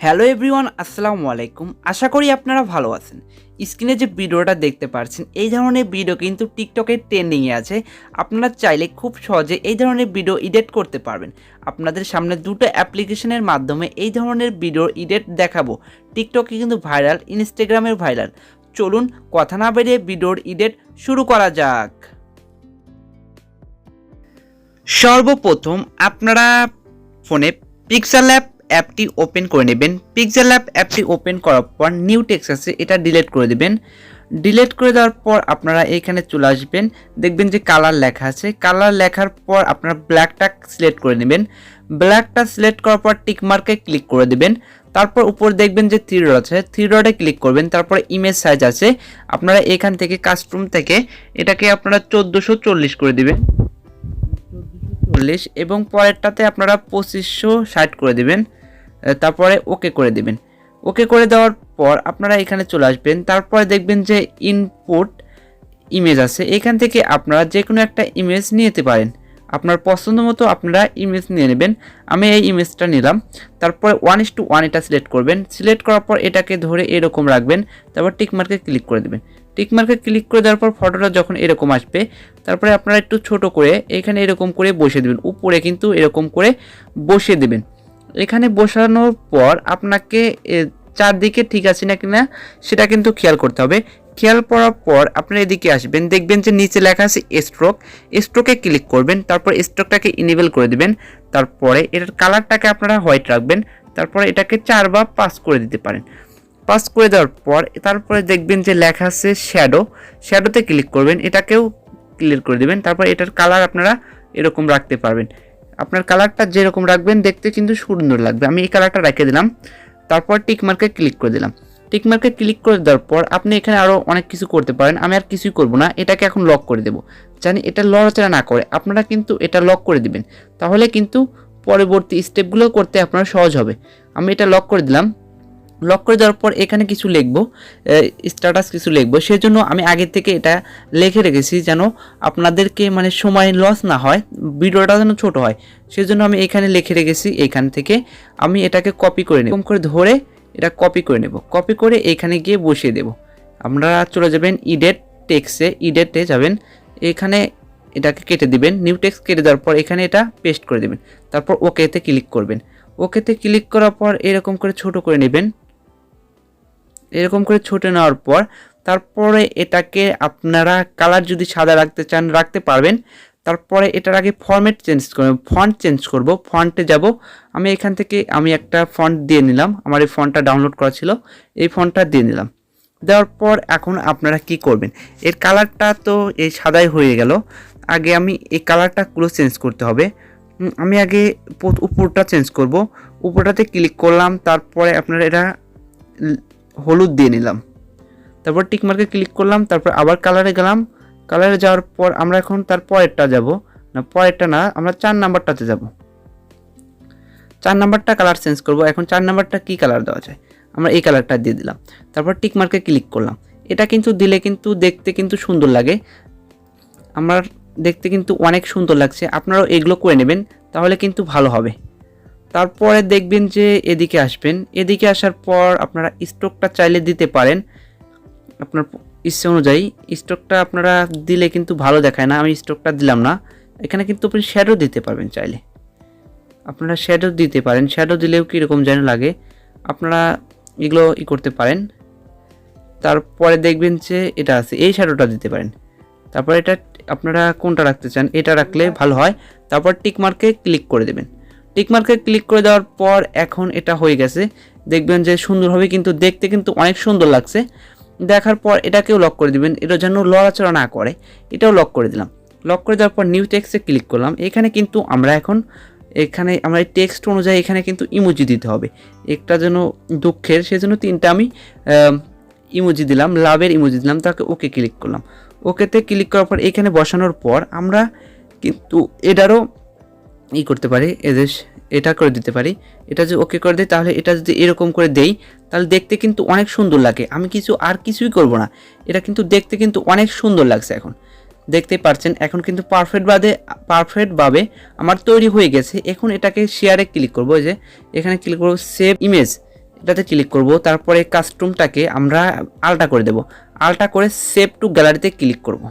Hello everyone, আসসালামু আলাইকুম। আশা করি আপনারা ভালো আছেন। স্ক্রিনে যে ভিডিওটা দেখতে পাচ্ছেন, এই ধরনের ভিডিও কিন্তু টিকটকে ট্রেন্ডিংয়ে আছে। আপনারা চাইলে খুব সহজে এই ধরনের ভিডিও এডিট করতে পারবেন। আপনাদের সামনে দুটো অ্যাপ্লিকেশনের মাধ্যমে এই ধরনের ভিডিও এডিট দেখাবো। টিকটকে কিন্তু ভাইরাল, ইনস্টাগ্রামের ভাইরাল। চলুন কথা না বেরিয়ে ভিডিওর এডিট শুরু করা যাক। সর্বপ্রথম আপনারা ফোনে পিক্সেল অ্যাপটি ওপেন করে নেবেন। পিক্সেল অ্যাপটি ওপেন করার পর নিউ টেক্সট আছে, এটা ডিলিট করে দেবেন। ডিলিট করে দেওয়ার পর আপনারা এখানে চলে আসবেন, দেখবেন যে কালার লেখা আছে। কালার লেখার পর আপনারা ব্ল্যাকটা সিলেক্ট করে নেবেন। ব্ল্যাকটা সিলেক্ট করার পর টিকমার্কে ক্লিক করে দেবেন। তারপর উপর দেখবেন যে থ্রি ডট আছে, থ্রি ডটে ক্লিক করবেন। তারপরে ইমেজ সাইজ আছে, আপনারা এখান থেকে কাস্টম থেকে এটাকে আপনারা 1440 করে দিবেন এবং পরেরটাতে আপনারা 2560 করে দিবেন। তারপরে ওকে করে দিবেন। ওকে করে দেওয়ার পর আপনারা এখানে চলে আসবেন। তারপরে দেখবেন যে ইনপুট ইমেজ আছে, এখান থেকে আপনারা যে কোনো একটা ইমেজ নিয়ে যেতে পারেন। আপনার পছন্দ মতো আপনারা ইমেজ নিয়ে নেবেন। আমি এই ইমেজটা নিলাম। তারপরে 1:1 এটা সিলেক্ট করবেন। সিলেক্ট করার পর এটাকে ধরে এরকম রাখবেন। তারপর টিকমার্কে ক্লিক করে দেবেন। টিকমার্কে ক্লিক করে দেওয়ার পর ফটোটা যখন এরকম আসবে, তারপরে আপনারা একটু ছোট করে এখানে এরকম করে বসিয়ে দেবেন। উপরে কিন্তু এরকম করে বসিয়ে দেবেন। এখানে বসানোর পর আপনাকে চারদিকে ঠিক আছে না কিনা সেটা কিন্তু খেয়াল করতে হবে। খেয়াল করার পর আপনারা এদিকে আসবেন, দেখবেন যে নিচে লেখা আছে স্ট্রোক। স্ট্রোকে ক্লিক করবেন। তারপর স্ট্রোকটাকে ইনেবল করে দেবেন। তারপরে এটার কালারটাকে আপনারা হোয়াইট রাখবেন। তারপরে এটাকে 4 বা 5 করে দিতে পারেন। 5 করে দেওয়ার পর তারপরে দেখবেন যে লেখা আছে শ্যাডো। শ্যাডোতে ক্লিক করবেন, এটাকেও ক্লিয়ার করে দেবেন। তারপর এটার কালার আপনারা এরকম রাখতে পারবেন। আপনার কালারটা যেরকম রাখবেন দেখতে কিন্তু সুন্দর লাগবে। আমি এই কালারটা রেখে দিলাম। তারপর টিকমার্কে ক্লিক করে দিলাম। টিকমার্কে ক্লিক করে দেওয়ার পর আপনি এখানে আরও অনেক কিছু করতে পারেন। আমি আর কিছুই করব না, এটাকে এখন লক করে দেব। জানি এটা লড়াচড়া না করে, আপনারা কিন্তু এটা লক করে দিবেন। তাহলে কিন্তু পরবর্তী স্টেপগুলো করতে আপনার সহজ হবে। আমি এটা লক করে দিলাম। লক করে দেওয়ার পর এখানে কিছু লিখবো, স্ট্যাটাস কিছু লিখবো। সেজন্য আমি আগে থেকে এটা লিখে রেখেছি যেন আপনাদেরকে মানে সময় লস না হয়, ভিডিওটা যেন ছোট হয়। সেজন্য আমি এখানে লিখে রেখেছি। এখান থেকে আমি এটাকে কপি করে নেব, এরকম করে ধরে এটা কপি করে নেব। কপি করে এখানে গিয়ে বসিয়ে দেব। আপনারা চলে যাবেন এডিট টেক্সটে, এডিটে যাবেন। এখানে এটাকে কেটে দিবেন। নিউ টেক্সট কেটে দেওয়ার পর এখানে এটা পেস্ট করে দেবেন। তারপর ওকেতে ক্লিক করবেন। ওকেতে ক্লিক করার পর এরকম করে ছোট করে নেবেন। এরকম করে ছোটে নেওয়ার পর তারপরে এটাকে আপনারা কালার যদি সাদা রাখতে চান রাখতে পারবেন। তারপরে এটার আগে ফরম্যাট চেঞ্জ করব, ফন্ট চেঞ্জ করব। ফন্টে যাব, আমি এখান থেকে একটা ফন্ট দিয়ে নিলাম। আমার এই ফন্টটা ডাউনলোড করা ছিল, এই ফন্টটা দিয়ে নিলাম। দেওয়ার পর এখন আপনারা কি করবেন, এর কালারটা তো এই সাদাই হয়ে গেল। আগে আমি এই কালারটাগুলো চেঞ্জ করতে হবে। আমি আগে উপরটা চেঞ্জ করব। উপরটাতে ক্লিক করলাম। তারপরে আপনারা এটা হলুদ দিয়ে নিলাম। তারপর টিকমার্কে ক্লিক করলাম। তারপর আবার কালারে গেলাম। কালারে যাওয়ার পর আমরা এখন তার পরেরটা যাব না, পরেরটা না, আমরা 4 নাম্বারটাতে যাব। 4 নাম্বারটা কালার চেঞ্জ করব। এখন 4 নাম্বারটা কি কালার দেওয়া যায়, আমরা এই কালারটা দিয়ে দিলাম। তারপর টিকমার্কে ক্লিক করলাম। এটা কিন্তু দিলে কিন্তু দেখতে কিন্তু সুন্দর লাগে। আমার দেখতে কিন্তু অনেক সুন্দর লাগছে। আপনারাও এগুলো করে নেবেন, তাহলে কিন্তু ভালো হবে। তারপরে দেখবেন যে এদিকে আসবেন। এদিকে আসার পর আপনারা স্ট্রোকটা চাইলে দিতে পারেন আপনার ইচ্ছে অনুযায়ী। স্ট্রোকটা আপনারা দিলে কিন্তু ভালো দেখায় না, আমি স্ট্রোকটা দিলাম না। এখানে কিন্তু আপনি শ্যাডো দিতে পারবেন, চাইলে আপনারা শ্যাডো দিতে পারেন। শ্যাডো দিলেও কীরকম যেন লাগে, আপনারা এগুলো করতে পারেন। তারপরে দেখবেন যে এটা আছে, এই শ্যাডোটা দিতে পারেন। তারপরে এটা আপনারা কোনটা রাখতে চান এটা রাখলে ভালো হয়। তারপর টিকমার্কে ক্লিক করে দেবেন। টিকমার্কে ক্লিক করে দেওয়ার পর এখন এটা হয়ে গেছে। দেখবেন যে সুন্দর হবে, কিন্তু দেখতে কিন্তু অনেক সুন্দর লাগছে। দেখার পর এটাকেও লক করে দিবেন, এটা যেন লড়াচড়া না করে, এটাও লক করে দিলাম। লক করে দেওয়ার পর নিউ টেক্সটে ক্লিক করলাম। এখানে কিন্তু আমরা এখন আমরা এই টেক্সট অনুযায়ী এখানে কিন্তু ইমোজি দিতে হবে। একটা যেন দুঃখের, সেজন্য 3টা আমি ইমোজি দিলাম, লাভের ইমোজি দিলাম। তাকে ওকে ক্লিক করলাম। ওকেতে ক্লিক করার পর এখানে বসানোর পর আমরা কিন্তু এটারও করতে পারি, এটা করে দিতে পারি। এটা যদি ওকে করে দিই, তাহলে এটা যদি এরকম করে দেই তাহলে দেখতে কিন্তু অনেক সুন্দর লাগে। আমি কিছুই করব না, এটা কিন্তু দেখতে কিন্তু অনেক সুন্দর লাগছে। এখন দেখতে পাচ্ছেন, এখন কিন্তু পারফেক্টভাবে আমার তৈরি হয়ে গেছে। এখন এটাকে শেয়ারে ক্লিক করব, যে এখানে ক্লিক করব সেভ ইমেজ। এটাতে ক্লিক করব। তারপরে কাস্টমটাকে আমরা আলটা করে দেব, আলটা করে সেভ টু গ্যালারিতে ক্লিক করব।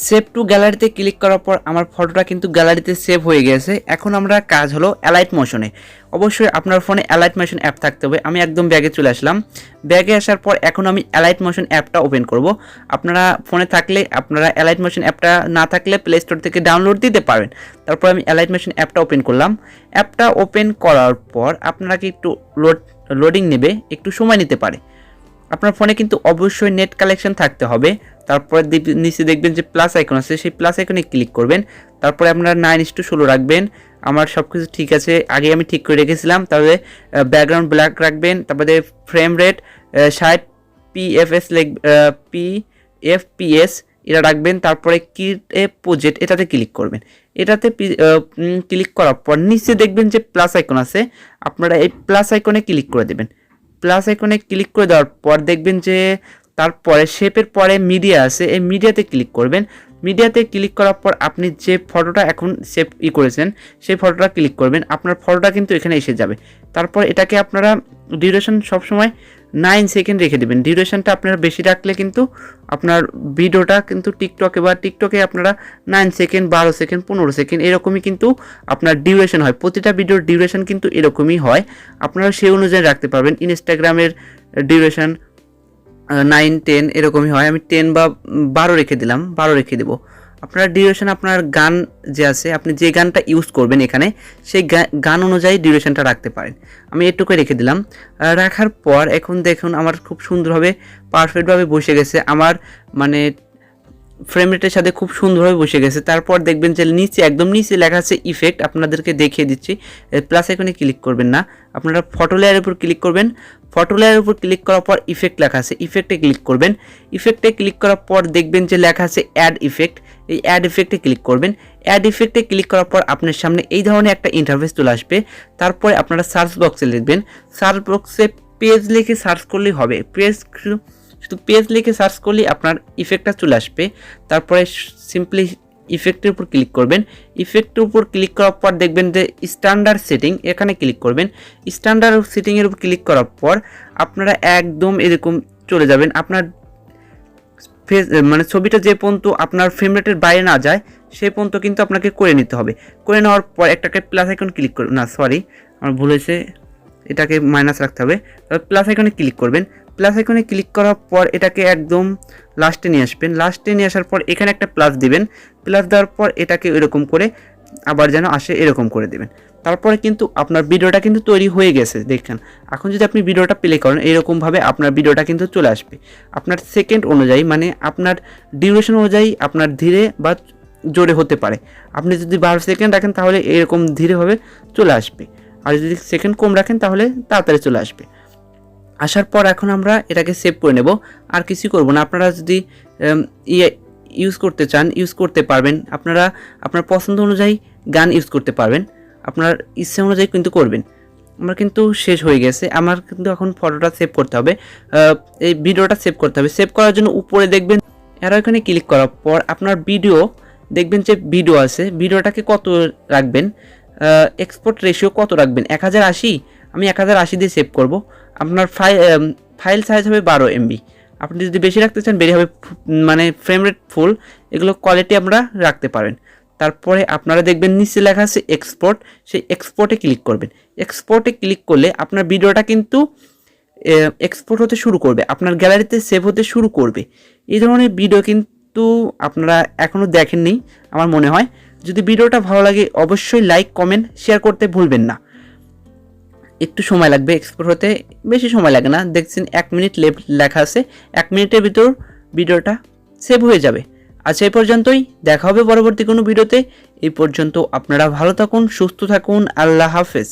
সেভ টু গ্যালারিতে ক্লিক করার পর আমার ফটোটা কিন্তু গ্যালারিতে সেভ হয়ে গেছে। এখন আমরা কাজ হলো অ্যালাইট মোশনে। অবশ্যই আপনার ফোনে অ্যালাইট মোশন অ্যাপ থাকতে হবে। আমি একদম ব্যাগে চলে আসলাম। ব্যাগে আসার পর এখন আমি অ্যালাইট মোশন অ্যাপটা ওপেন করব। আপনারা ফোনে থাকলে আপনারা অ্যালাইট মোশন অ্যাপটা না থাকলে প্লে স্টোর থেকে ডাউনলোড দিতে পারেন। তারপর আমি অ্যালাইট মোশন অ্যাপটা ওপেন করলাম। অ্যাপটা ওপেন করার পর আপনারা কি একটু লোডিং নেবে, একটু সময় নিতে পারে। আপনার ফোনে কিন্তু অবশ্যই নেট কালেকশন থাকতে হবে। তারপরে নিচে দেখবেন যে প্লাস আইকন আছে, সেই প্লাস আইকনে ক্লিক করবেন। তারপরে আপনারা 9:16 রাখবেন। আমার সব কিছু ঠিক আছে, আগে আমি ঠিক করে রেখেছিলাম। তাহলে ব্যাকগ্রাউন্ড ব্ল্যাক রাখবেন। তারপরে ফ্রেম রেট 60 PFPS এটা রাখবেন। তারপরে ক্রিয়েট এ প্রজেক্ট এটাতে ক্লিক করবেন। এটাতে ক্লিক করার পর নিচে দেখবেন যে প্লাস আইকন আছে, আপনারা এই প্লাস আইকনে ক্লিক করে দেবেন। প্লাস আইকনে ক্লিক করে দেওয়ার পর দেখবেন যে তারপরে শেপের পরে মিডিয়া আছে, এই মিডিয়াতে ক্লিক করবেন। মিডিয়াতে ক্লিক করার পর আপনি যে ফটোটা এখন সেভ করেছেন সেই ফটোটা ক্লিক করবেন। আপনার ফটোটা কিন্তু এখানে এসে যাবে। তারপর এটাকে আপনারা ডিউরেশন সবসময় 9 সেকেন্ড রেখে দেবেন। ডিউরেশনটা আপনারা বেশি রাখলে কিন্তু আপনার ভিডিওটা কিন্তু টিকটকে আপনারা 9 সেকেন্ড, 12 সেকেন্ড, 15 সেকেন্ড এরকমই কিন্তু আপনার ডিউরেশন হয়। প্রতিটা ভিডিওর ডিউরেশন কিন্তু এরকমই হয়। আপনারা সেই অনুযায়ী রাখতে পারবেন। ইনস্টাগ্রামের ডিউরেশন 9, 10 এরকমই হয়। আমি 10 বা 12 রেখে দিলাম, 12 রেখে দেবো। আপনার ডিউরেশন আপনার গান যে আছে, আপনি যে গানটা ইউজ করবেন এখানে সেই গান অনুযায়ী ডিউরেশনটা রাখতে পারেন। আমি এটুকু রেখে দিলাম। রাখার পর এখন দেখুন আমার খুব সুন্দরভাবে পারফেক্টভাবে বসে গেছে। আমার মানে ফ্রেম রেটের সাথে খুব সুন্দরভাবে বসে গেছে। তারপর দেখবেন যে নিচে একদম নিচে লেখা আছে ইফেক্ট, আপনাদেরকে দেখিয়ে দিচ্ছি। প্লাস আইকনে ক্লিক করবেন না, আপনারা ফটো লেয়ারের উপর ক্লিক করবেন। ফটো লেয়ারের উপর ক্লিক করার পর ইফেক্ট লেখা আছে, ইফেক্টে ক্লিক করবেন। ইফেক্টে ক্লিক করার পর দেখবেন যে লেখা আছে অ্যাড ইফেক্ট, এই অ্যাড ইফেক্টে ক্লিক করবেন। অ্যাড ইফেক্টে ক্লিক করার পর আপনার সামনে এই ধরনের একটা ইন্টারফেস চলে আসবে। তারপরে আপনারা সার্চ বক্সে লিখবেন, সার্চ বক্সে পেজ লিখে সার্চ করলেই হবে। শুধু পেজ লিখে সার্চ করলেই আপনার ইফেক্টটা চলে আসবে। তারপরে সিম্পলি ইফেক্টের উপর ক্লিক করবেন। ইফেক্টের উপর ক্লিক করার পর দেখবেন যে স্ট্যান্ডার্ড সেটিং, এখানে ক্লিক করবেন। স্ট্যান্ডার্ড সেটিংয়ের উপর ক্লিক করার পর আপনারা একদম এরকম চলে যাবেন। আপনার মানে ছবিটা যে পর্যন্ত আপনার ফ্রেম রেটের বাইরে না যায় সেই পর্যন্ত কিন্তু আপনাকে করে নিতে হবে। করে নেওয়ার পর একটাকে প্লাস আইকন ক্লিক করবেন, না সরি আমার ভুল হয়েছে, এটাকে মাইনাস রাখতে হবে। তাহলে প্লাস আইকনে ক্লিক করবেন। প্লাস আইকনে ক্লিক করার পর এটাকে একদম লাস্টে নিয়ে আসবেন। লাস্টে নিয়ে আসার পর এখানে একটা প্লাস দিবেন। প্লাস দেওয়ার পর এটাকে এরকম করে আবার যেন আসে এরকম করে দেবেন। তারপরে কিন্তু আপনার ভিডিওটা কিন্তু তৈরি হয়ে গেছে। দেখেন এখন যদি আপনি ভিডিওটা প্লে করেন এরকমভাবে আপনার ভিডিওটা কিন্তু চলে আসবে। আপনার সেকেন্ড অনুযায়ী মানে আপনার ডিউরেশন অনুযায়ী আপনার ধীরে বা জোরে হতে পারে। আপনি যদি 12 সেকেন্ড রাখেন তাহলে এরকম ধীরেভাবে চলে আসবে, আর যদি সেকেন্ড কম রাখেন তাহলে তাড়াতাড়ি চলে আসবে। আসার পর এখন আমরা এটাকে সেভ করে নেব, আর কিছু করব না। আপনারা যদি ইউজ করতে চান ইউজ করতে পারবেন। আপনারা আপনার পছন্দ অনুযায়ী গান ইউজ করতে পারবেন, আপনার ইচ্ছে অনুযায়ী কিন্তু করবেন। আমার কিন্তু শেষ হয়ে গেছে। আমার কিন্তু এখন ফটোটা সেভ করতে হবে, এই ভিডিওটা সেভ করতে হবে। সেভ করার জন্য উপরে দেখবেন আর এখানে ক্লিক করার পর আপনার ভিডিও দেখবেন যে ভিডিও আছে, ভিডিওটাকে কত রাখবেন, এক্সপোর্ট রেশিও কত রাখবেন, 1080। আমি 1080 দিয়ে সেভ করব। আপনার ফাইল সাইজ হবে 12 MB। আপনি যদি বেশি রাখতে চান বেশি হবে, মানে ফ্রেম রেট ফুল, এগুলো কোয়ালিটি আমরা রাখতে পারেন। তারপরে আপনারা দেখবেন নিচে লেখা আছে এক্সপোর্ট, সেই এক্সপোর্টে ক্লিক করবেন। এক্সপোর্টে ক্লিক করলে আপনার ভিডিওটা কিন্তু এক্সপোর্ট হতে শুরু করবে, আপনার গ্যালারিতে সেভ হতে শুরু করবে। এই ধরনের ভিডিও কিন্তু আপনারা এখনও দেখেননি আমার মনে হয়। যদি ভিডিওটা ভালো লাগে অবশ্যই লাইক, কমেন্ট, শেয়ার করতে ভুলবেন না। একটু সময় লাগবে এক্সপোর্ট হতে, বেশি সময় লাগে না। দেখছেন 1 মিনিট লেখা আছে, 1 মিনিটের ভিতর ভিডিওটা সেভ হয়ে যাবে। আচ্ছা এই পর্যন্তই, দেখা হবে পরবর্তী কোনো ভিডিওতে। এই পর্যন্ত আপনারা ভালো থাকুন, সুস্থ থাকুন, আল্লাহ হাফেজ।